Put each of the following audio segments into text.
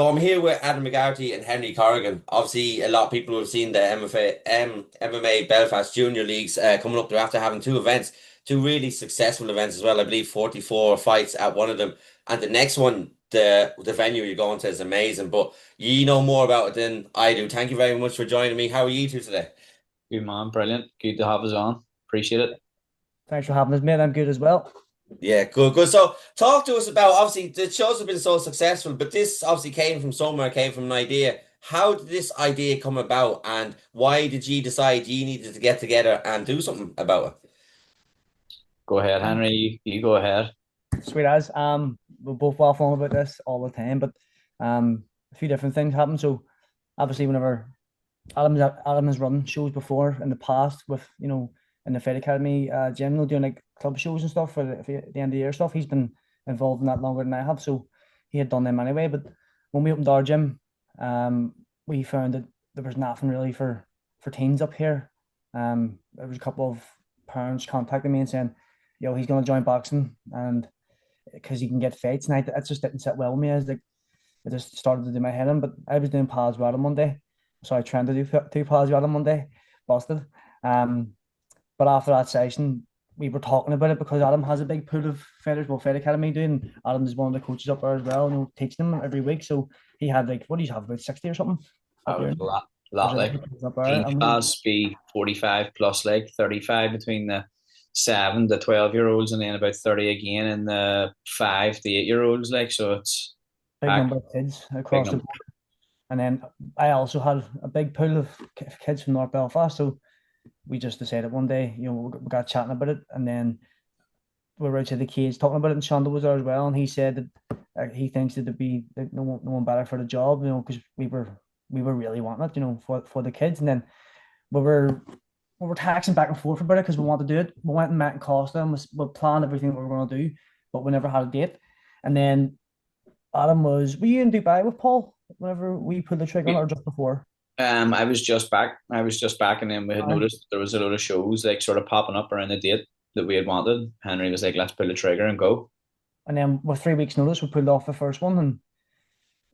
So I'm here with Adam McGarrity and Henry Corrigan. Obviously, a lot of people have seen the MMA Belfast Junior Leagues coming up. They're after having two events, two really successful events as well. I believe 44 fights at one of them. And the next one, the venue you're going to is amazing. But you know more about it than I do. Thank you very much for joining me. How are you two today? Good man, brilliant. Good to have us on. Appreciate it. Thanks for having us, mate. I'm good as well. Yeah, good, good. So, talk to us about obviously the shows have been so successful, but this obviously came from somewhere, came from an idea. How did this idea come about, and why did you decide you needed to get together and do something about it? Go ahead, Henry. You go ahead. Sweet as. We're both well on about this all the time, but a few different things happen. So obviously, whenever Adam has run shows before in the past with in the Fight Academy gym, doing like club shows and stuff for the end of the year stuff. He's been involved in that longer than I have, so he had done them anyway. But when we opened our gym, we found that there was nothing really for teens up here. There was a couple of parents contacting me and saying, he's going to join boxing and because he can get fights, and that just didn't sit well with me. I just started to do my head in, but I was doing pals with Adam one day, so I trained to do two pals with Adam one day, busted. Um, but after that session, we were talking about it because Adam has a big pool of fighters, well, Fight Academy doing. Adam is one of the coaches up there as well, teaching them every week. So he had like, what do you have, about 60 or something That up was here? a lot There's like up there. team class be 45 plus like 35 between the 7 to 12 year olds and then about 30 again in the 5 to 8 year olds like so it's Big packed, number of kids big across the number. board. And then I also had a big pool of kids from North Belfast. So we just decided one day, we got chatting about it. And then we were out to the kids talking about it. And Shonda was there as well. And he said that he thinks that there'd be like, no one better for the job, because we were really wanting it, for the kids. And then we were we were taxing back and forth about it because we wanted to do it. We went and met in Costa and we planned everything we were going to do, but we never had a date. And then were you in Dubai with Paul whenever we pulled the trigger on it or just before? I was just back. And then we had Aye. noticed there was a load of shows like sort of popping up around the date that we had wanted. Henry was like, let's pull the trigger and go. And then with 3 weeks' notice, we pulled off the first one, and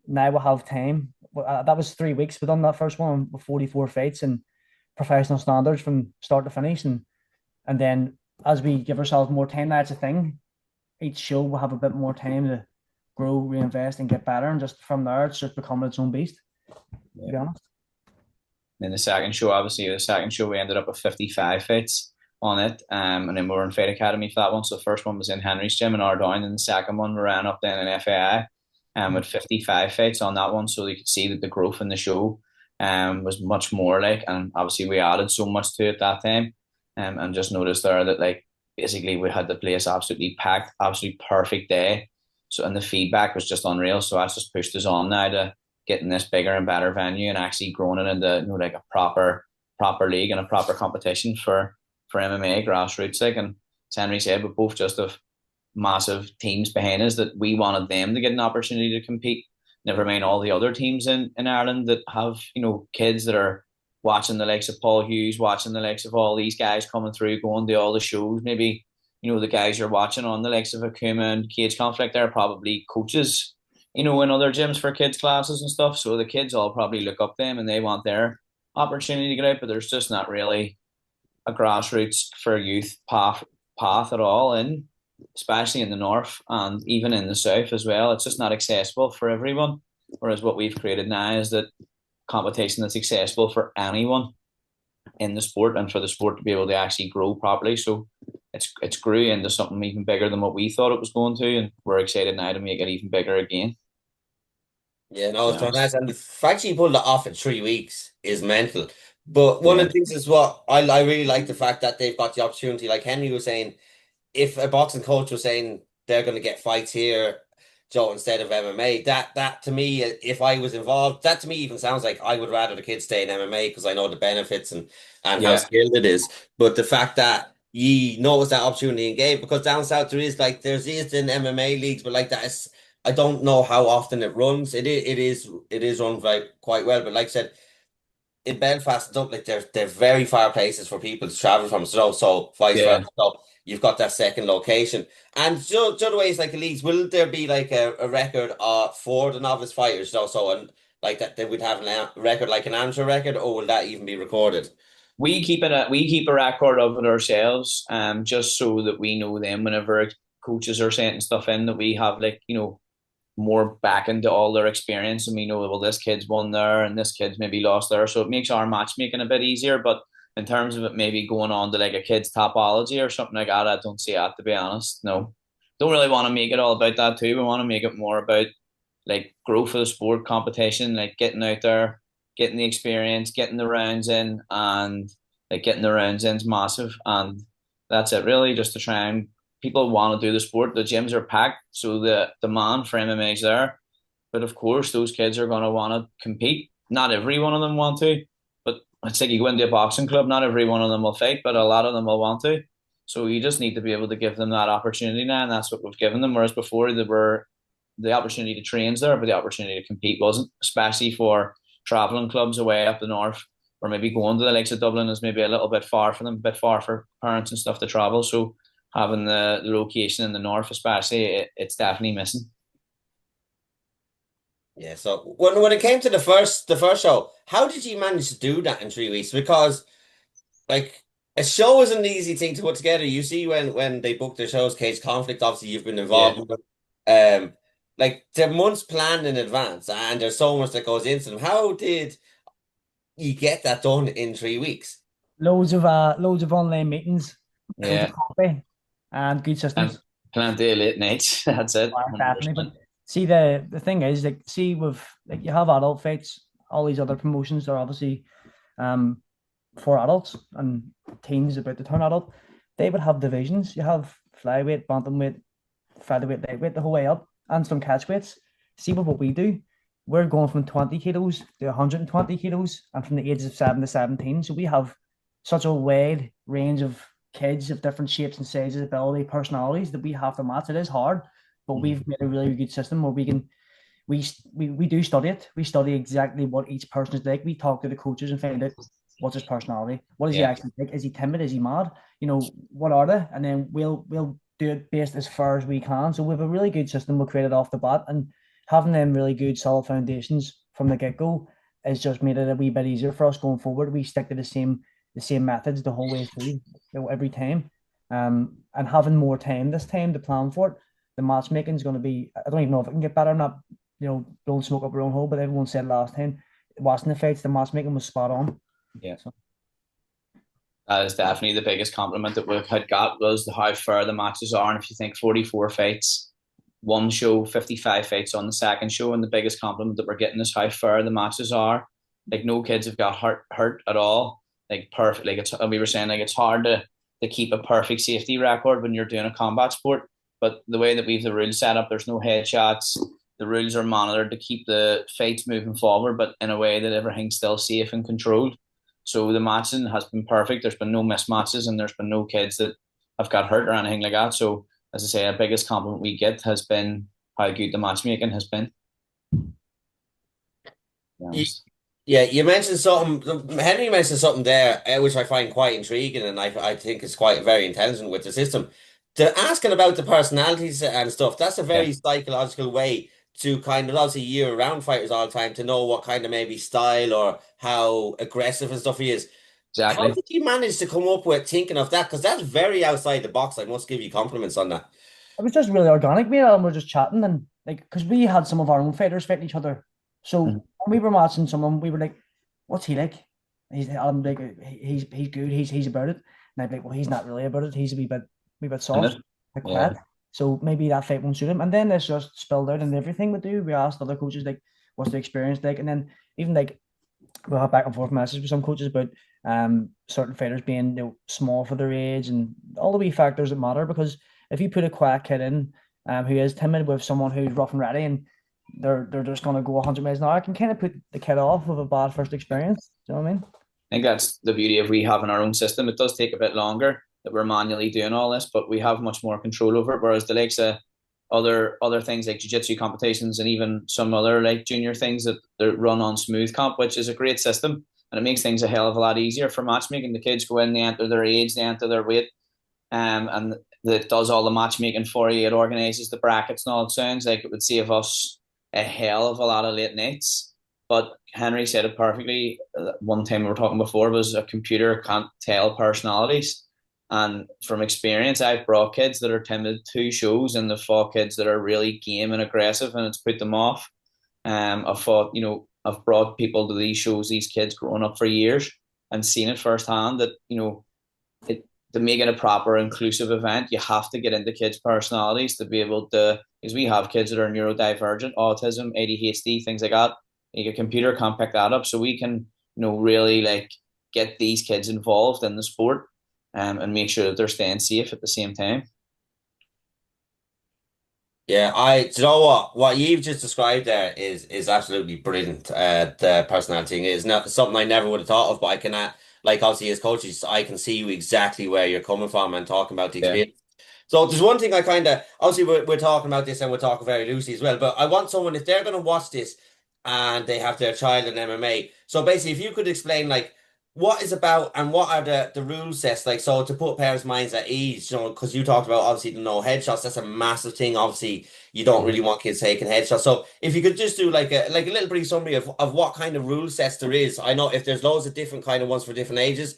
now we have time. That was 3 weeks. We done that first one with 44 fights and professional standards from start to finish, and then as we give ourselves more time, that's a thing. Each show will have a bit more time to grow, reinvest, and get better, and just from there, it's just becoming its own beast. To Yeah. be honest. Then the second show we ended up with 55 fights on it. And then we were in Fight Academy for that one. So the first one was in Henry's gym in Ardown, and the second one we ran up then in FAI with 55 fights on that one. So you could see that the growth in the show was much more like, and obviously we added so much to it that time. And just noticed there that like basically we had the place absolutely packed, absolutely perfect day. So and the feedback was just unreal. So that's just pushed us on now to getting this bigger and better venue and actually growing it into like a proper league and a proper competition for MMA grassroots like. And as Henry said, we both just have massive teams behind us that we wanted them to get an opportunity to compete. Never mind all the other teams in Ireland that have, kids that are watching the likes of Paul Hughes, watching the likes of all these guys coming through, going to all the shows. Maybe, the guys you're watching on the likes of Akuma and Cage Conflict, they're probably coaches, in other gyms for kids classes and stuff. So the kids all probably look up them and they want their opportunity to get out, but there's just not really a grassroots for youth path at all in, especially in the north and even in the south as well. It's just not accessible for everyone. Whereas what we've created now is that competition that's accessible for anyone in the sport and for the sport to be able to actually grow properly. So it's grew into something even bigger than what we thought it was going to, and we're excited now to make it even bigger again. Yeah, no, it's Yeah. nice. And the fact you pulled it off in 3 weeks is mental. But one of Yeah. the things is what I really like the fact that they've got the opportunity, like Henry was saying, if a boxing coach was saying they're going to get fights here, Joe, instead of MMA, that to me, if I was involved, that to me even sounds like I would rather the kids stay in MMA because I know the benefits and how Yeah. skilled it is. But the fact that you notice that opportunity and gave, because down south there's in MMA leagues, but like that is I don't know how often it runs. It is run quite well, but like I said, in Belfast and Dublin, they're very far places for people to travel from. So vice Yeah. versa. So you've got that second location. And so the other ways like elites, will there be like a record for the novice fighters? And like that they would have a record like an amateur record, or will that even be recorded? We keep a record of it ourselves, just so that we know them whenever coaches are sending stuff in, that we have, like, more back into all their experience, and we know, well, this kid's won there and this kid's maybe lost there, so it makes our matchmaking a bit easier. But in terms of it maybe going on to like a kid's topology or something like that, I don't see that, to be honest. No, don't really want to make it all about that too. We want to make it more about like growth of the sport, competition, like getting out there, getting the experience, getting the rounds in, and like getting the rounds in is massive. And that's it really, just to try and people want to do the sport. The gyms are packed, so the demand for MMA is there. But of course, those kids are going to want to compete. Not every one of them want to, but it's like you go into a boxing club, not every one of them will fight, but a lot of them will want to. So you just need to be able to give them that opportunity now, and that's what we've given them. Whereas before, they were the opportunity to train's there, but the opportunity to compete wasn't, especially for travelling clubs away up the north, or maybe going to the likes of Dublin is maybe a little bit far for them, a bit far for parents and stuff to travel. So having the location in the north, especially, it's definitely missing. Yeah, so when it came to the first show, how did you manage to do that in 3 weeks? Because like a show is an easy thing to put together. You see when they book their shows, Cage Conflict, obviously you've been Yeah. involved with like they're months planned in advance and there's so much that goes into them. How did you get that done in 3 weeks? Loads of online meetings, loads of Yeah. coffee, and good And systems. plenty of late nights. That's it. Definitely. But 100%. see, the thing is, like, see, with like you have adult fights, all these other promotions are obviously um for adults and teens about to turn adult. They would have divisions. You have flyweight, bantamweight, featherweight, lightweight, the whole way up, and some catch weights. See with what we do, we're going from 20 kilos to 120 kilos, and from the ages of 7 to 17. So we have such a wide range of kids of different shapes and sizes, ability, personalities that we have to match. It is hard, but we've made a really good system where we do study it. We study exactly what each person is like. We talk to the coaches and find out what's his personality. What is he Yeah. actually like? Is he timid? Is he mad? What are they? And then we'll do it based as far as we can. So we have a really good system we created off the bat, and having them really good solid foundations from the get go has just made it a wee bit easier for us going forward. We stick to the same methods the whole way through, every time. And having more time this time to plan for it, the matchmaking is going to be. I don't even know if it can get better. I'm not, don't smoke up our own hole, but everyone said last time watching the fights, the matchmaking was spot on. Yeah. So That is definitely the biggest compliment that we've had got, was how fair the matches are. And if you think 44 fights, one show, 55 fights on the second show, and the biggest compliment that we're getting is how fair the matches are. Like, no kids have got hurt at all. Like, perfect. Like, we were saying, like, it's hard to keep a perfect safety record when you're doing a combat sport. But the way that we've the rules set up, there's no headshots. The rules are monitored to keep the fights moving forward, but in a way that everything's still safe and controlled. So the matching has been perfect. There's been no mismatches, and there's been no kids that have got hurt or anything like that. So, as I say, our biggest compliment we get has been how good the matchmaking has been. Yeah, you mentioned something. Henry mentioned something there, which I find quite intriguing, and I think is quite very intelligent with the system. Asking about the personalities and stuff, that's a Yeah, very psychological way to kind of, obviously you're around fighters all the time to know what kind of maybe style or how aggressive and stuff he is. How exactly. did you manage to come up with thinking of that? Because that's very outside the box. I must give you compliments on that. it was just really organic. Me and Alan were just chatting, and like, because we had some of our own fighters fighting each other. So Mhm. when we were matching someone, we were like, "What's he like?" I'm like, "He's good. He's about it." And I'd be like, "Well, he's not really about it. He's a wee bit And soft, it, like yeah, quiet. So maybe that fight won't suit him." And then this just spilled out in everything we do. We asked other coaches like, "What's the experience like?" And then even like we'll have back and forth messages with some coaches about certain fighters being, small for their age and all the wee factors that matter. Because if you put a quiet kid in who is timid with someone who's rough and ready, and they're just going to go 100 miles an hour, I can kind of put the kid off with a bad first experience. Do you know what I mean? I think that's the beauty of we having our own system. It does take a bit longer that we're manually doing all this, but we have much more control over it. Whereas the likes of other things like jiu-jitsu competitions and even some other like junior things that run on Smooth Comp, which is a great system. and it makes things a hell of a lot easier for matchmaking. The kids go in, they enter their age, they enter their weight, and that does all the matchmaking for you. It organises the brackets and all. It sounds like it would save us a hell of a lot of late nights. But Henry said it perfectly. One time we were talking before was a computer can't tell personalities. And from experience, I've brought kids that are timid to shows, and the fought kids that are really game and aggressive, and it's put them off. I've fought, I've brought people to these shows, these kids growing up for years, and seen it firsthand that, to make it a proper inclusive event, you have to get into kids' personalities to be able to, because we have kids that are neurodivergent, autism, ADHD, things like that. Like a computer can't pick that up. So we can, really like get these kids involved in the sport, and make sure that they're staying safe at the same time. Yeah, do you know what you've just described there is absolutely brilliant. The personality thing is not something I never would have thought of, but I can, like obviously as coaches, I can see you exactly where you're coming from and talking about the Yeah. experience. So there's one thing I kind of, obviously we're talking about this and we're talking very loosely as well, but I want someone, if they're going to watch this and they have their child in MMA, so basically if you could explain like what is about and what are the rule sets like, so to put parents' minds at ease, because you talked about obviously the no headshots, that's a massive thing. Obviously, you don't really want kids taking headshots. So if you could just do like a little brief summary of what kind of rule sets there is. I know if there's loads of different kind of ones for different ages,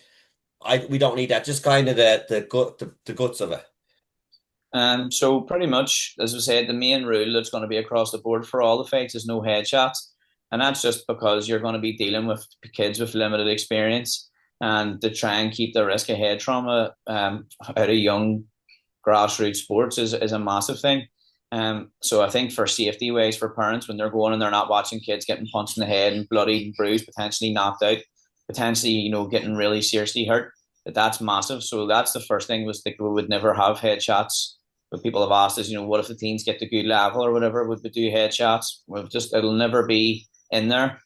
we don't need that. Just kind of the guts of it. So pretty much, as I said, the main rule that's going to be across the board for all the fights is no headshots. And that's just because you're going to be dealing with kids with limited experience, and to try and keep the risk of head trauma out of young grassroots sports is a massive thing. So I think for safety ways for parents when they're going and they're not watching kids getting punched in the head and bloodied and bruised, potentially knocked out, potentially, getting really seriously hurt, that's massive. So that's the first thing, was that we would never have headshots. But people have asked us, what if the teens get to good level or whatever, would we do headshots? It'll never be in there.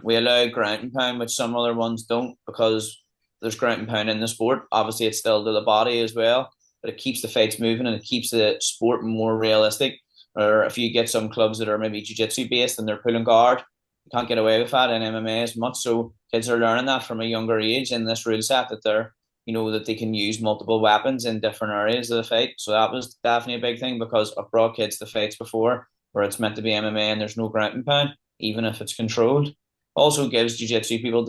We allow ground and pound, which some other ones don't, because there's ground and pound in the sport. Obviously, it's still to the body as well, but it keeps the fights moving and it keeps the sport more realistic. Or if you get some clubs that are maybe jiu-jitsu based and they're pulling guard, you can't get away with that in MMA as much. So kids are learning that from a younger age in this rule set, that they're, that they can use multiple weapons in different areas of the fight. So that was definitely a big thing, because I've brought kids to fights before where it's meant to be MMA and there's no ground and pound, even if it's controlled. Also gives jiu-jitsu people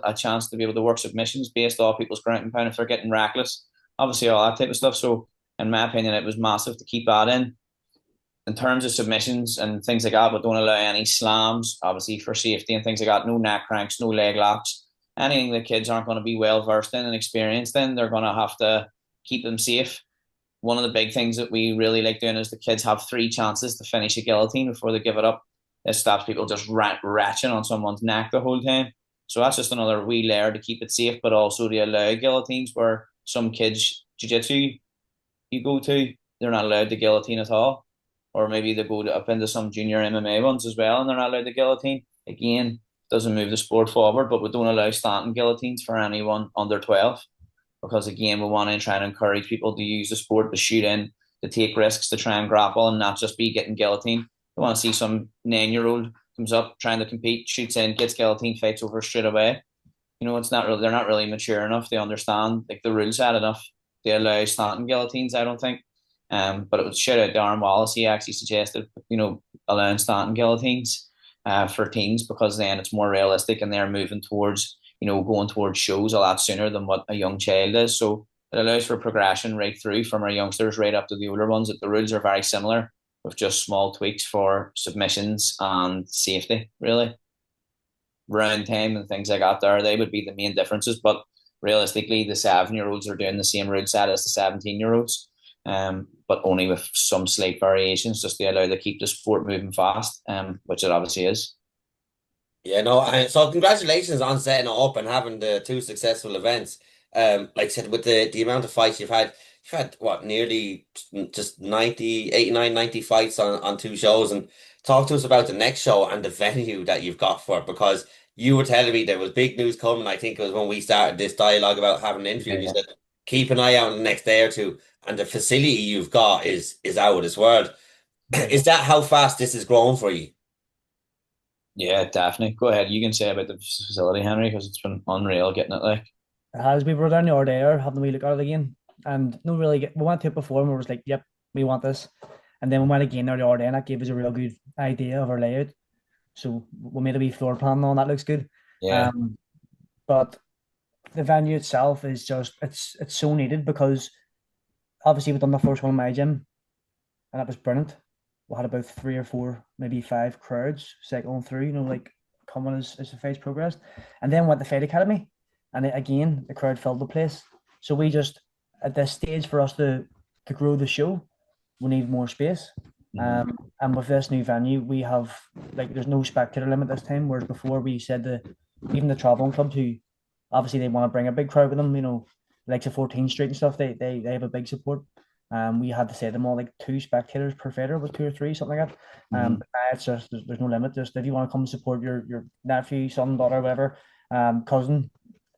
a chance to be able to work submissions based off people's ground and pound if they're getting reckless. Obviously, all that type of stuff. So, in my opinion, it was massive to keep that in. In terms of submissions and things like that, we don't allow any slams, obviously for safety and things like that. No neck cranks, no leg locks. Anything that kids aren't going to be well versed in and experienced in, they're going to have to keep them safe. One of the big things that we really like doing is the kids have 3 chances to finish a guillotine before they give it up. It stops people just ratching on someone's neck the whole time. So that's just another wee layer to keep it safe, but also to allow guillotines where some kids, jiu-jitsu you go to, they're not allowed to guillotine at all. Or maybe they go up into some junior MMA ones as well and they're not allowed to guillotine. Again, doesn't move the sport forward, but we don't allow standing guillotines for anyone under 12. Because again, we want to try and encourage people to use the sport, to shoot in, to take risks, to try and grapple and not just be getting guillotined. We want to see some 9-year-old comes up trying to compete, shoots in, gets guillotine, fights over straight away. It's not really, they're not really mature enough. They understand like the rules set enough. They allow standing guillotines, I don't think. But it was shout out to Aaron Wallace. He actually suggested, allowing standing guillotines for teens, because then it's more realistic and they're moving towards, going towards shows a lot sooner than what a young child is. So it allows for progression right through from our youngsters right up to the older ones. That the rules are very similar with just small tweaks for submissions and safety, really. Round time and things like that they would be the main differences. But realistically, the 7-year-olds are doing the same rule set as the 17-year-olds. But only with some slight variations, just to allow to keep the sport moving fast, which it obviously is. Yeah, no, so congratulations on setting it up and having the 2 successful events. Like I said, with the amount of fights you've had what, nearly just 90, 89, 90 fights on 2 shows. And talk to us about the next show and the venue that you've got for it, because you were telling me there was big news coming. I think it was when we started this dialogue about having an interview. Yeah, You yeah. said, keep an eye out in the next day or two. And the facility you've got is out of this world. Yeah. Is that how fast this is growing for you? Yeah, definitely. Go ahead. You can say about the facility, Henry, because it's been unreal getting it like. It has. We were down the other day having a wee look at it again, and no, really, we went to it before and we was like, "Yep, we want this," and then we went again there the other day, and that gave us a real good idea of our layout. So we made a wee floor plan on that looks good. Yeah. Um, but the venue itself is just it's so needed because obviously we've done the first one in my gym and that was brilliant. We had about three or four, maybe five crowds cycling through, like coming as the fights progressed. And then went to Fight Academy. And again, the crowd filled the place. So we just, at this stage, for us to grow the show, we need more space. And with this new venue, we have, like, there's no spectator limit this time, whereas before we said even the traveling clubs who obviously they want to bring a big crowd with them, like the 14th Street and stuff, they have a big support. We had to say them all like two spectators per fighter was two or three, something like that. But now it's just there's no limit. Just if you want to come support your nephew, son, daughter, whatever, cousin,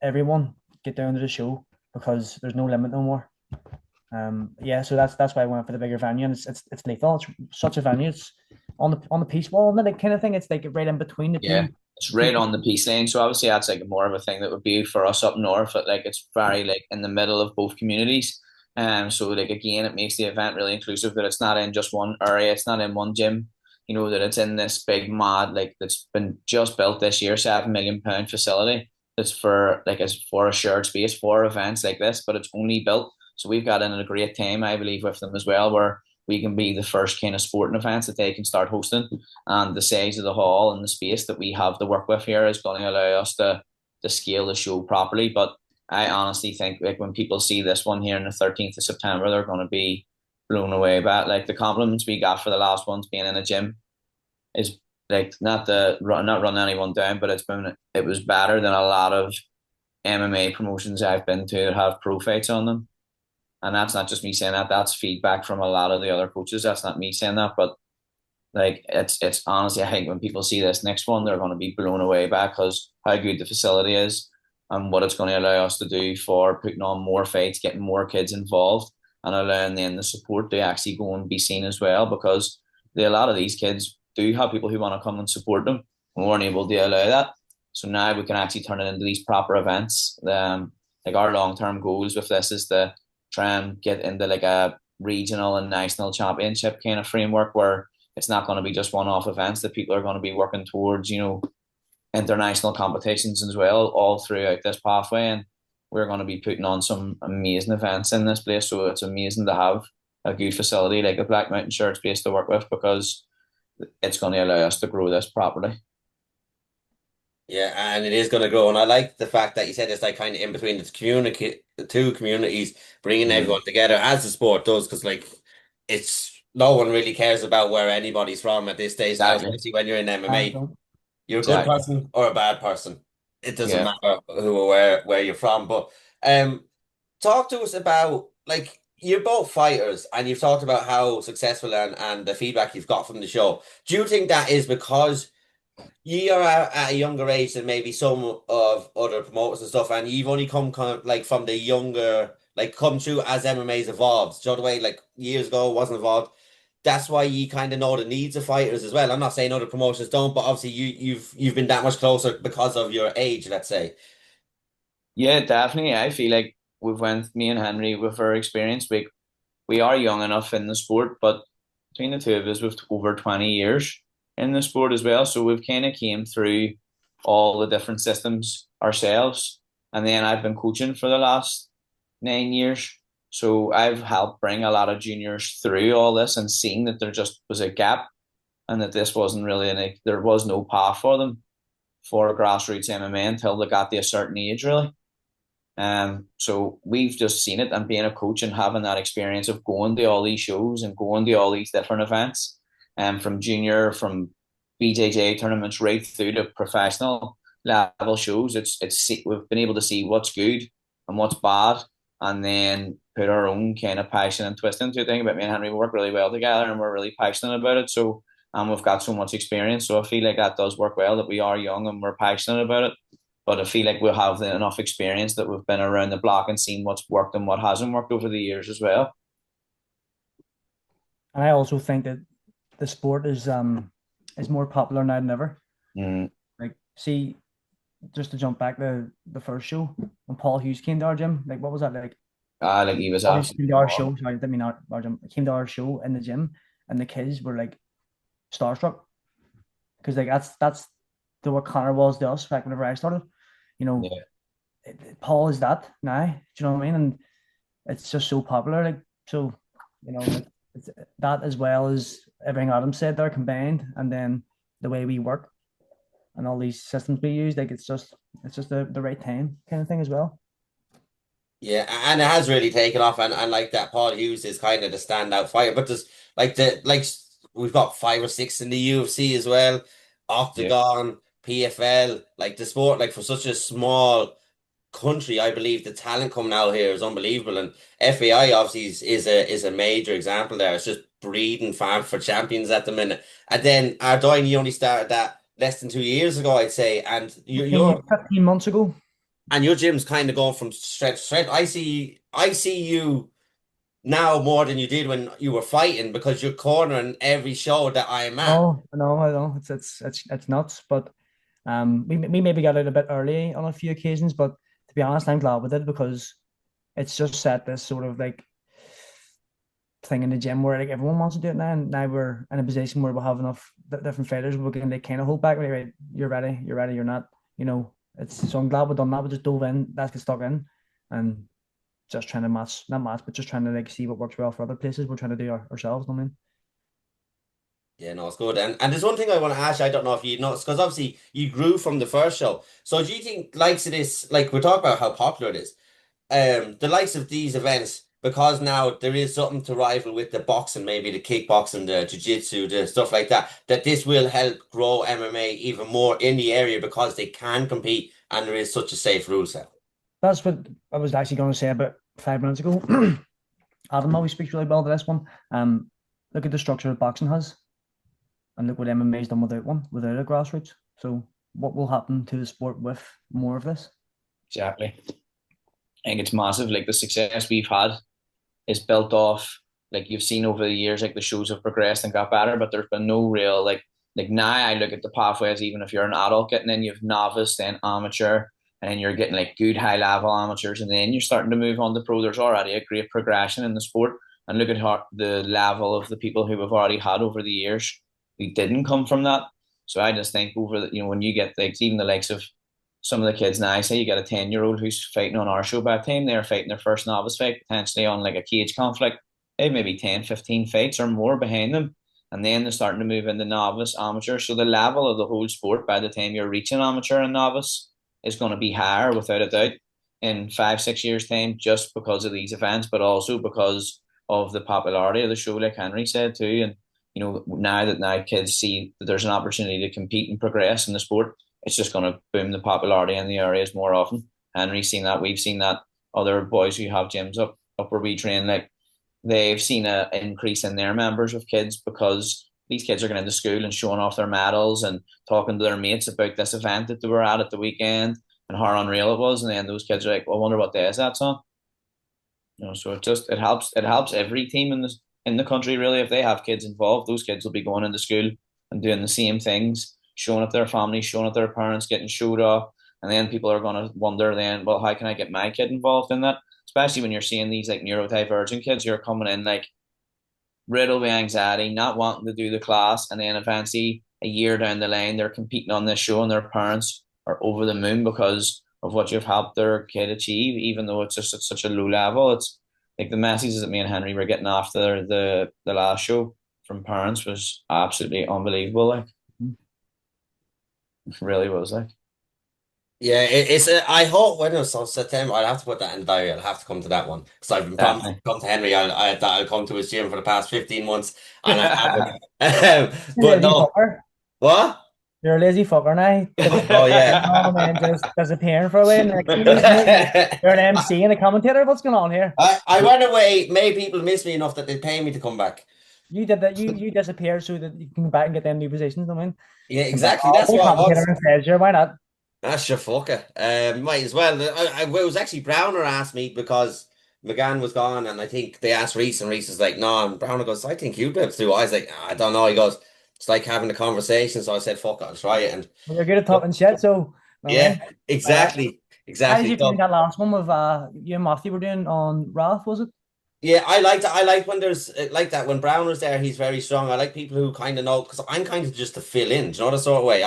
everyone, get down to the show because there's no limit no more. Yeah, so that's why I went for the bigger venue, and it's lethal. It's such a venue. It's on the peace wall, isn't it? Kind of thing. It's like right in between the Yeah, two. it's right on the peace lane. So obviously that's like more of a thing that would be for us up north. But like it's very like in the middle of both communities. So like again, it makes the event really inclusive. That it's not in just one area. It's not in one gym. That it's in this big mod like that's been just built this year, £7 million facility. That's for like as for a shared space for events like this, but it's only built. So we've got in a great time, I believe, with them as well, where we can be the first kind of sporting events that they can start hosting, and the size of the hall and the space that we have to work with here is going to allow us to scale the show properly. But I honestly think like when people see this one here on the 13th of September, they're going to be blown away by it. Like the compliments we got for the last ones being in a gym is like not running anyone down, but it was better than a lot of MMA promotions I've been to that have pro fights on them. And that's not just me saying that, that's feedback from a lot of the other coaches. That's not me saying that, but like it's honestly, I think when people see this next one, they're going to be blown away by because how good the facility is and what it's going to allow us to do for putting on more fights, getting more kids involved, and allowing then the support to actually go and be seen as well. Because a lot of these kids do have people who want to come and support them. We weren't able to allow that, so now we can actually turn it into these proper events. Like our long term goals with this is to try and get into like a regional and national championship kind of framework where it's not going to be just one-off events that people are going to be working towards, international competitions as well, all throughout this pathway. And we're going to be putting on some amazing events in this place. So it's amazing to have a good facility like a Black Mountain Shirt space to work with because it's going to allow us to grow this properly. Yeah, and it is going to grow. And I like the fact that you said it's like kind of in between the two communities, bringing everyone together as the sport does, because like it's no one really cares about where anybody's from at this stage now, Exactly. especially when you're in I MMA. don't. You're a good Exactly. person or a bad person. It doesn't Yeah. matter who or where you're from. But talk to us about like you're both fighters and you've talked about how successful and the feedback you've got from the show. Do you think that is because you are at a younger age than maybe some of other promoters and stuff, and you've only come kind of like from the younger, like come through as MMA's evolved. Do you know the way like years ago it wasn't evolved? That's why you kind of know the needs of fighters as well. I'm not saying other promotions don't, but obviously you've been that much closer because of your age, let's say. Yeah, definitely. I feel like me and Henry, with our experience, we are young enough in the sport, but between the two of us, we've over 20 years in the sport as well. So we've kind of came through all the different systems ourselves. And then I've been coaching for the last 9 years. So I've helped bring a lot of juniors through all this and seeing that there just was a gap and that this wasn't really there was no path for them for grassroots MMA until they got to a certain age, really. So we've just seen it and being a coach and having that experience of going to all these shows and going to all these different events, from junior, from BJJ tournaments right through to professional level shows. We've been able to see what's good and what's bad, and then put our own kind of passion and twist into it. Thing about me and Henry, we work really well together and we're really passionate about it. So we've got so much experience. So I feel like that does work well that we are young and we're passionate about it. But I feel like we'll have enough experience that we've been around the block and seen what's worked and what hasn't worked over the years as well. And I also think that the sport is more popular now than ever. Like, see, just to jump back to the first show when Paul Hughes came to our gym, like what was that like? Like he was Paul Hughes came absolutely to our raw. show. Sorry, I didn't mean our gym. Came to our show in the gym, and the kids were like starstruck because like that's the what Connor was to us back whenever I started. You know, Yeah. Paul is that now. Do you know what I mean? And it's just so popular. Like so, like it's that as well as everything Adam said there combined, and then the way we work and all these systems we use. Like it's just the right time kind of thing as well. Yeah, and it has really taken off, and like that, Paul Hughes is kind of the standout fighter. But there's we've got 5 or 6 in the UFC as well, Yeah. Octagon, PFL, like the sport, like for such a small country, I believe the talent coming out here is unbelievable, and FAI obviously is a major example there. It's just breeding farm for champions at the minute. And then Ardoin, you only started that less than 2 years ago, I'd say, and you're 15 months ago. and your gym's kind of going from strength to strength. I see you now more than you did when you were fighting because you're cornering every show that I'm at. Oh, no, I know. It's nuts. But we maybe got it a bit early on a few occasions, but to be honest, I'm glad we did because it's just set this sort of like thing in the gym where like everyone wants to do it now, and now we're in a position where we have enough different fighters we can like kind of hold back. Right, you're ready, you're not. It's so I'm glad we've done that. We just dove in, let's get stuck in, and just trying to match, not match, but just trying to like see what works well for other places. We're trying to do ourselves. I mean, Yeah, no, it's good. And there's one thing I want to ask you, I don't know if you noticed, because obviously you grew from the first show. So do you think likes of this, like we're talking about how popular it is, the likes of these events, because now there is something to rival with the boxing, maybe the kickboxing, the jiu-jitsu, the stuff like that, that this will help grow MMA even more in the area because they can compete and there is such a safe rule set. that's what I was actually going to say about 5 minutes ago. Adam always speaks really well to this one. Look at the structure that boxing has, and look what MMA's done without one, without a grassroots. So, what will happen to the sport with more of this? Exactly. I think it's massive. Like the success we've had is built off, like you've seen over the years, like the shows have progressed and got better, but there's been no real like now I look at the pathways, even if you're an adult getting in, you've novice, then amateur, and then you're getting like good high level amateurs, and then you're starting to move on to pro. There's already a great progression in the sport. And look at how the level of the people who we've already had over the years who didn't come from that. So I just think over the, when you get like even the likes of some of the kids now, say you get a 10-year-old who's fighting on our show, by the time they're fighting their first novice fight, potentially on like a cage conflict, they have maybe 10, 15 fights or more behind them. And then they're starting to move into novice, amateur. So the level of the whole sport by the time you're reaching amateur and novice is going to be higher without a doubt in 5, 6 years' time, just because of these events, but also because of the popularity of the show, like Henry said too. And now kids see that there's an opportunity to compete and progress in the sport, it's just going to boom the popularity in the areas more often. Henry's seen that. We've seen that. Other boys who have gyms up where we train, like they've seen an increase in their members of kids because these kids are going into school and showing off their medals and talking to their mates about this event that they were at the weekend and how unreal it was. And then those kids are like, well, I wonder what day is that on. So it helps every team in the country really. If they have kids involved, those kids will be going into school and doing the same things, showing up their families, showing up their parents, getting showed off, and then people are going to wonder then, well, how can I get my kid involved in that? Especially when you're seeing these like neurodivergent kids who are coming in like riddled with anxiety, not wanting to do the class, and then eventually a year down the line they're competing on this show and their parents are over the moon because of what you've helped their kid achieve, even though it's just at such a low level. It's like the messages that me and Henry were getting after the last show from parents was absolutely unbelievable. Like, it really was like. Yeah, I hope when it's on September, I'll have to put that in the diary. I'll have to come to that one because I've been promised to Definitely. come to Henry. I'll come to his gym for the past 15 months and I haven't. You're a But lazy no, fucker. what? You're a lazy fucker now. Oh yeah. Oh man, just disappearing for a while. Next thing you know, you're an MC and a commentator. What's going on here? I went away, made people miss me enough that they pay me to come back. You did that. You disappeared so that you can come back and get them new positions. I mean, Yeah, come back. exactly. Oh, That's be a what I commentator was. instead. Sure, why not? That's your fucker. Might as well. It was actually Browner asked me because McGann was gone, and I think they asked Reese, and Reese was like, "No." And Browner goes, "I think you'd be able to do it." I was like, "I don't know." He goes, it's like having a conversation. So I said, "Fuck, I'll try it." And Well, you're good at talking shit, so no yeah, way. Uh, exactly, how did exactly. you find So that last one with you and Matthew were doing on Wrath, was it? yeah, I like that. I like when there's like that when Brown was there. He's very strong. I like people who kind of know because I'm kind of just to fill in. Do you know the sort of way?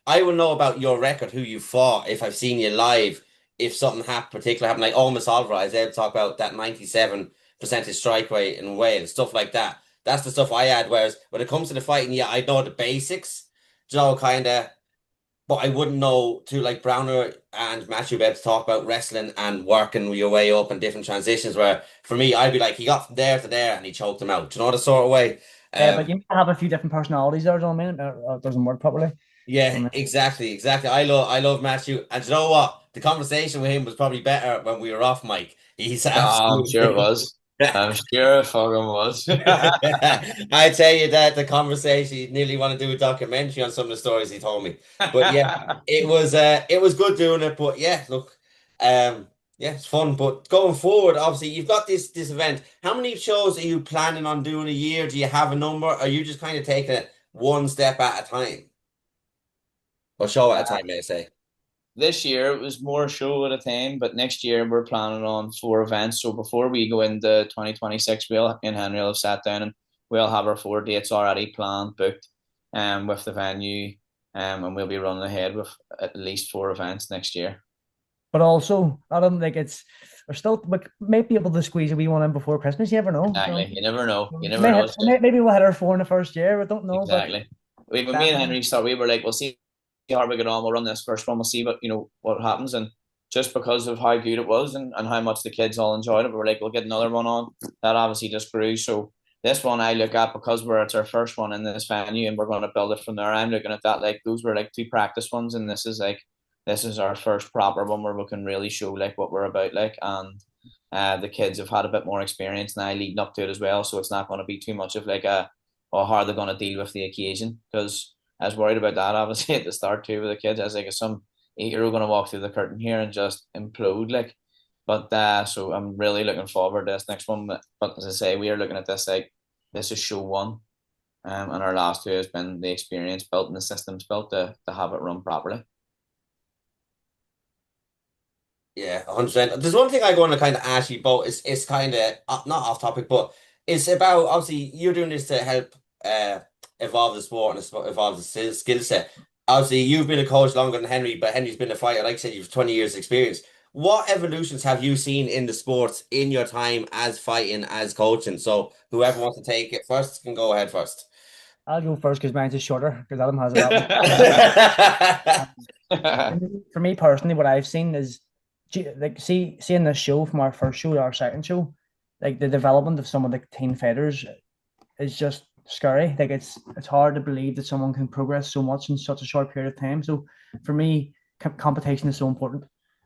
I will know about your record, who you fought, if I've seen you live, if something particular happened, like Almas Alvarez. They'll talk about that 97% strike rate in Wales, stuff like that. That's the stuff I add. Whereas when it comes to the fighting, yeah, I know the basics. Kind of. But I wouldn't know to like Browner and Matthew be able to talk about wrestling and working your way up and different transitions. Where for me, I'd be like, he got from there to there and he choked him out. Do you know the sort of way? Yeah, but Um, you have a few different personalities there, do you know what I mean? It doesn't work properly. So, I yeah, mean, exactly, exactly. I love Matthew, and do you know what? The conversation with him was probably better when we were off mic. He's I'm sure it absolutely. was. I'm sure it fucking was. I tell you that the conversation, he nearly want to do a documentary on some of the stories he told me. But yeah, it was good doing it. But yeah, look, yeah, it's fun. But going forward, obviously, you've got this event. How many shows are you planning on doing a year? Do you have a number? Or are you just kind of taking it one step at a time? Or show at a time, may I say? This year it was more show at a time, but next year we're planning on 4 events. So before we go into 2026, we'll in Henry will have sat down and we'll have our 4 dates already planned, booked, with the venue, and we'll be running ahead with at least 4 events next year. but also, Adam, like we're still like might be able to squeeze a wee one in before Christmas. You never know. Exactly. You never know. You We never know. maybe we'll hit our four in the first year. We don't know, but Exactly. When me and definitely. Henry start, we were like, we'll see how we get on. We'll run this first one. We'll see what happens. And just because of how good it was and how much the kids all enjoyed it, we were like, we'll get another one on. That obviously just grew. So this one I look at because it's our first one in this venue and we're going to build it from there. I'm looking at that like those were like 2 practice ones, and this is our first proper one where we can really show like what we're about like and. The kids have had a bit more experience now leading up to it as well, so it's not going to be too much of like or how they're going to deal with the occasion. Because I was worried about that obviously at the start too with the kids. I was like, is some 8-year-old going to walk through the curtain here and just implode like? But so I'm really looking forward to this next one. But as I say, we are looking at this like this is show one, and our last two has been the experience built and the systems built to have it run properly. Yeah, 100%. There's one thing I want to kind of ask you about. It's kind of not off topic, but it's about obviously you're doing this to help uh evolve the sport and evolve the skill set. Obviously, you've been a coach longer than Henry, but Henry's been a fighter. Like I said, you've 20 years experience. What evolutions have you seen in the sports in your time as fighting, as coaching? So whoever wants to take it first can go ahead first. I'll go first because mine's is shorter because Adam has a lot more. For me personally, what I've seen is like seeing this show from our first show to our second show, like the development of some of the teen fighters is just scary. Like it's hard to believe that someone can progress so much in such a short period of time. So for me, competition is so important.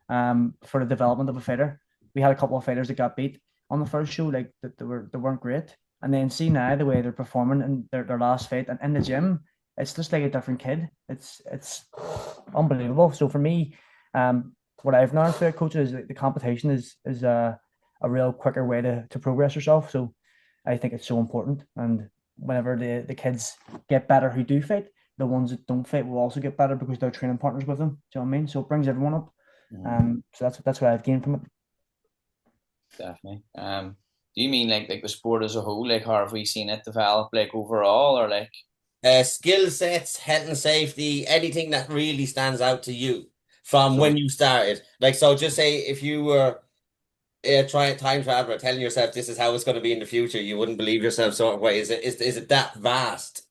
For the development of a fighter, we had a couple of fighters that got beat on the first show, like that they weren't great, and then see now the way they're performing in their last fight and in the gym, it's just like a different kid. It's unbelievable. So for me, what I've learned through coaching is that the competition is a real quicker way to progress yourself. So I think it's so important. And whenever the kids get better who do fight, the ones that don't fight will also get better because they're training partners with them. Do you know what I mean? So it brings everyone up. So that's what I've gained from it. Definitely. Do you mean like the sport as a whole? Like, how have we seen it develop, like overall, or like? Skill sets, health and safety, anything that really stands out to you from So when you started. Like, so just say if you were trying time traveler, telling yourself this is how it's going to be in the future, you wouldn't believe yourself sort of way. Is it that vast?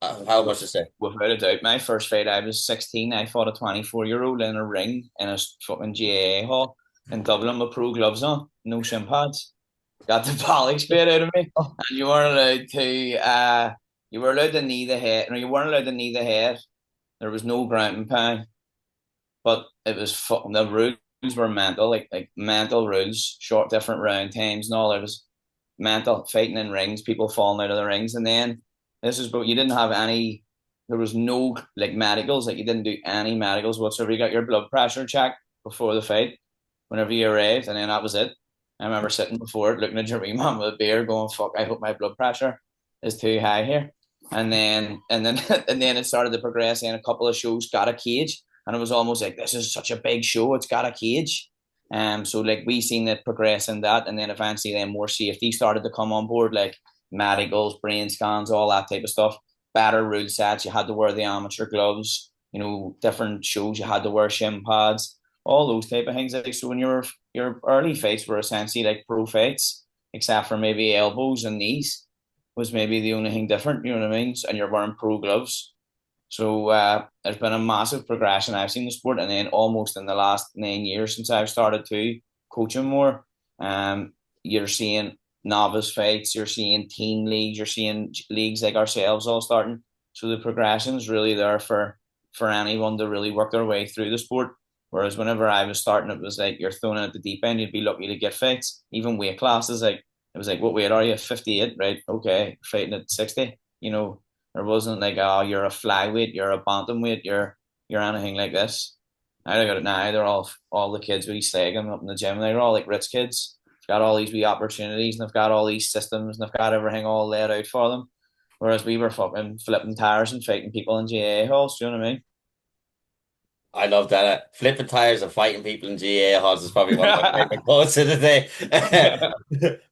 How much to say? without a doubt, my first fight, I was 16. I fought a 24-year-old in a ring in a fucking GAA hall in Dublin with pro gloves on, no shin pads. Got the bollock straight out of me, Oh, and you were allowed to knee the head. No, you weren't allowed to knee the head. There was no ground and pound, but it was fucking the rules were mental, like mental rules, short different round times and all. It was mental fighting in rings, people falling out of the rings, and then this is but you didn't have any. There was no like medicals, like you didn't do any medicals whatsoever. You got your blood pressure checked before the fight, whenever you arrived, and then that was it. I remember sitting before it, looking at Jeremy man with a beer, going, "Fuck! I hope my blood pressure is too high here." and then and then it started to progress, and a couple of shows got a cage, and it was almost like, this is such a big show, it's got a cage. So like we seen it progress in that, and then eventually then more safety started to come on board, like medicals, brain scans, all that type of stuff. Better rule sets, you had to wear the amateur gloves, different shows you had to wear shin pads, all those type of things. Like, so when your early fights were essentially like pro fights, except for maybe elbows and knees was maybe the only thing different, you know what I mean? And you're wearing pro gloves. So there's been a massive progression I've seen in the sport, and then almost in the last 9 years since I've started to coaching more, you're seeing novice fights, you're seeing teen leagues, you're seeing leagues like ourselves all starting. So the progression is really there for anyone to really work their way through the sport. Whereas whenever I was starting, it was like you're thrown in at the deep end, you'd be lucky to get fights. Even weight classes, like it was like, what weight are you? 58, right? Okay, fighting at 60. There wasn't like, oh, you're a flyweight, you're a bantamweight, you're anything like this. I look at it now, they're all the kids we slagging up in the gym, they're all like rich kids. They've got all these wee opportunities, and they've got all these systems, and they've got everything all laid out for them. Whereas we were fucking flipping tires and fighting people in GA halls, do you know what I mean? I love that. Flipping tires and fighting people in GA halls is probably one of my favorite quotes of the day.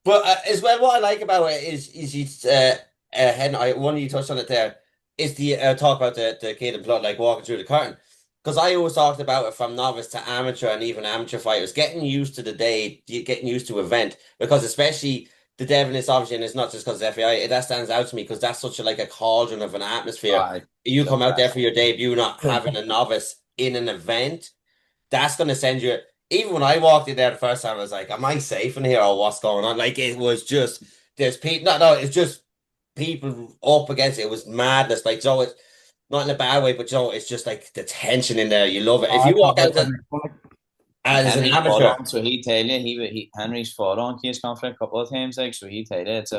But as well, what I like about it is you, one of you touched on it there, is the talk about the kid and blood, like walking through the curtain. Because I always talked about it from novice to amateur and even amateur fighters, getting used to the day, getting used to event, because especially the Devon is obviously, and it's not just because of FAI, that stands out to me because that's such like a cauldron of an atmosphere. You come out there for your debut, not having a novice in an event, that's going to send you. Even when I walked in there the first time, I was like, "Am I safe in here or what's going on?" Like it was just there's people. No, it's just people up against it. It was madness. Like so, it's not in a bad way, but it's just like the tension in there. You love it. If you walk out as an Henry's fought amateur, on, so he tell you Henry's fought on Case Conflict a couple of times, like, so he tell you It's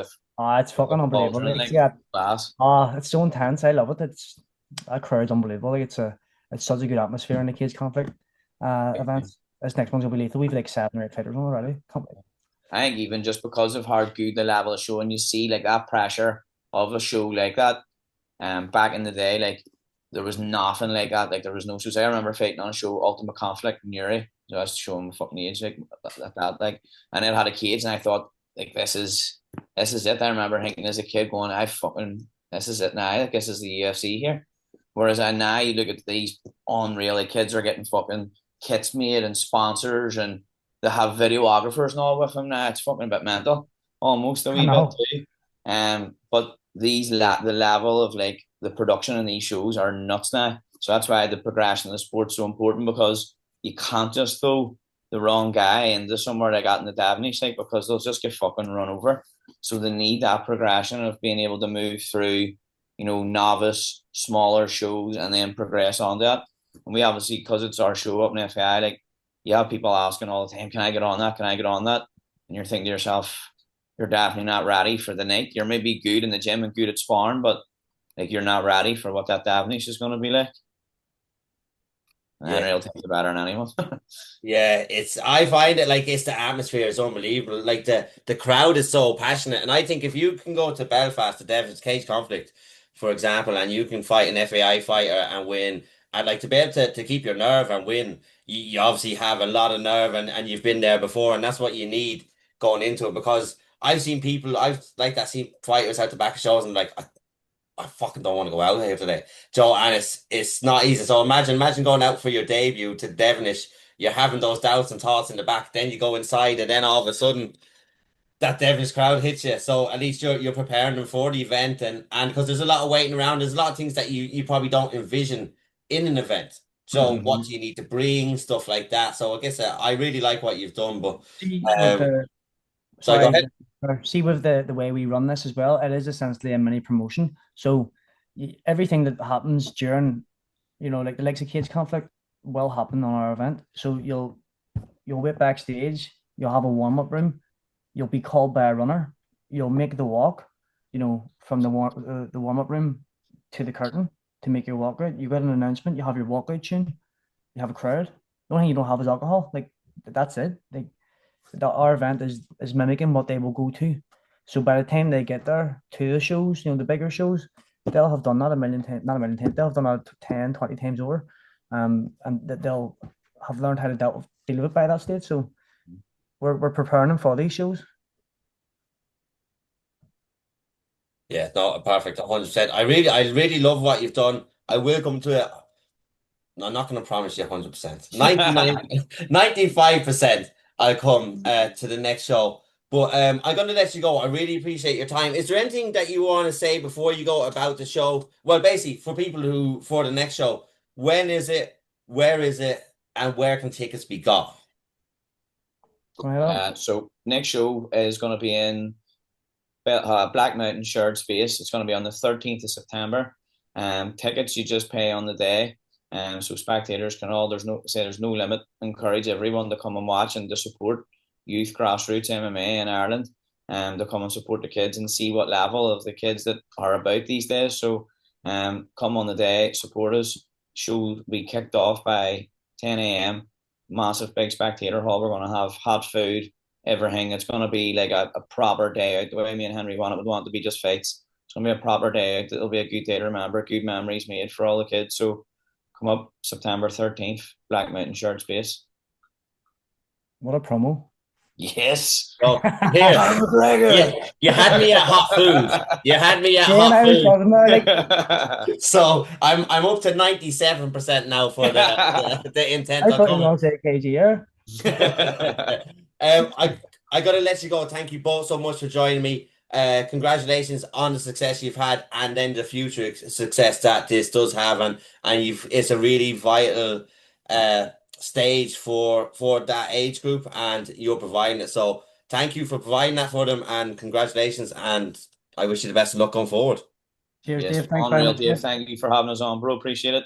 fucking unbelievable. Like, like yeah, class. it's so intense. I love it. That crowd's unbelievable. Like it's such a good atmosphere in the Cage Conflict events. This next one's gonna be lethal. We've like 7 or 8 fighters on already. I think even just because of how good the level of show, and you see like that pressure of a show like that, back in the day, like there was nothing like that. Like there was no shows. I remember fighting on a show, Ultimate Conflict in Newry. So I was showing my fucking age, like that, like, and it had a cage, and I thought, like, this is it. I remember thinking as a kid, going, this is it now. Like, this is the UFC here. Whereas now you look at these unreal, like, kids are getting fucking kits made and sponsors, and they have videographers and all with them now. It's fucking a bit mental, almost a I wee bit know. too. But the level of like the production in these shows are nuts now. So that's why the progression of the sport's so important, because you can't just throw the wrong guy into somewhere like that in the Daveney site, because they'll just get fucking run over. So they need that progression of being able to move through, novice, smaller shows, and then progress on that. And we obviously, because it's our show up in FAI, like, you have people asking all the time, can I get on that? Can I get on that? And you're thinking to yourself, you're definitely not ready for the night. You're maybe good in the gym and good at sparring, but like, you're not ready for what that Daveney's is going to be like. And yeah. Henry will take it better than anyone. Yeah, I find it like the atmosphere is unbelievable. Like the crowd is so passionate. And I think if you can go to Belfast, the Devon's Cage Conflict, for example, and you can fight an FAI fighter and win, I'd like to be able to keep your nerve and win. You obviously have a lot of nerve and you've been there before, and that's what you need going into it, because I've seen people, seen fighters out the back of shows and like, I fucking don't want to go out here today, Joe. And it's not easy. So imagine going out for your debut to Devonish. You're having those doubts and thoughts in the back. Then you go inside, and then all of a sudden that Devonish crowd hits you. So at least you're preparing them for the event, and because there's a lot of waiting around. There's a lot of things that you probably don't envision in an event. So what do you need to bring, stuff like that. So I guess I really like what you've done, but With um, the so go sorry, ahead. see with the way we run this as well, it is essentially a mini promotion. So everything that happens during, like the Legs of Cage Conflict will happen on our event. So you'll wait backstage, you'll have a warm-up room, you'll be called by a runner, you'll make the walk, from the warm-up room to the curtain to make your walkout. You get an announcement, you have your walkout tune, you have a crowd. The only thing you don't have is alcohol. Like, that's it. Like, our event is mimicking what they will go to. So by the time they get there to the shows, the bigger shows, they'll have done that a million times, not a million times, they'll have done that 10, 20 times over. And that they'll have learned how to deal with it by that stage. So we're preparing them for these shows. Yeah, no, perfect, 100%. I really love what you've done. I will come to it. No, I'm not going to promise you 100%. 95% I'll come to the next show. But I'm going to let you go. I really appreciate your time. Is there anything that you want to say before you go about the show? Well, basically, for people who, for the next show, when is it, where is it, and where can tickets be got? So next show is going to be in Black Mountain Shared Space. It's going to be on the 13th of September. Tickets you just pay on the day. So spectators can there's no limit. Encourage everyone to come and watch and to support youth grassroots MMA in Ireland. To come and support the kids and see what level of the kids that are about these days. So come on the day, support us. Show will be kicked off by 10 a.m. Massive big spectator hall. We're going to have hot food, everything. It's going to be like a proper day out. The way me and Henry would want to be just fights. It's going to be a proper day out. It'll be a good day to remember, good memories made for all the kids. So come up September 13th, Black Mountain Shared Space. What a promo. Yes. Oh, here. You had me at hot food. You had me at hot food. So I'm up to 97% now for the intent. I thought you were going to say KG. I got to let you go. Thank you both so much for joining me. Congratulations on the success you've had, and then the future success that this does have, and it's a really vital stage for that age group, and you're providing it. So thank you for providing that for them, and congratulations, and I wish you the best of luck going forward. Cheers, yes, Dave. Thanks unreal, Dave. Thank you for having us on, bro. Appreciate it.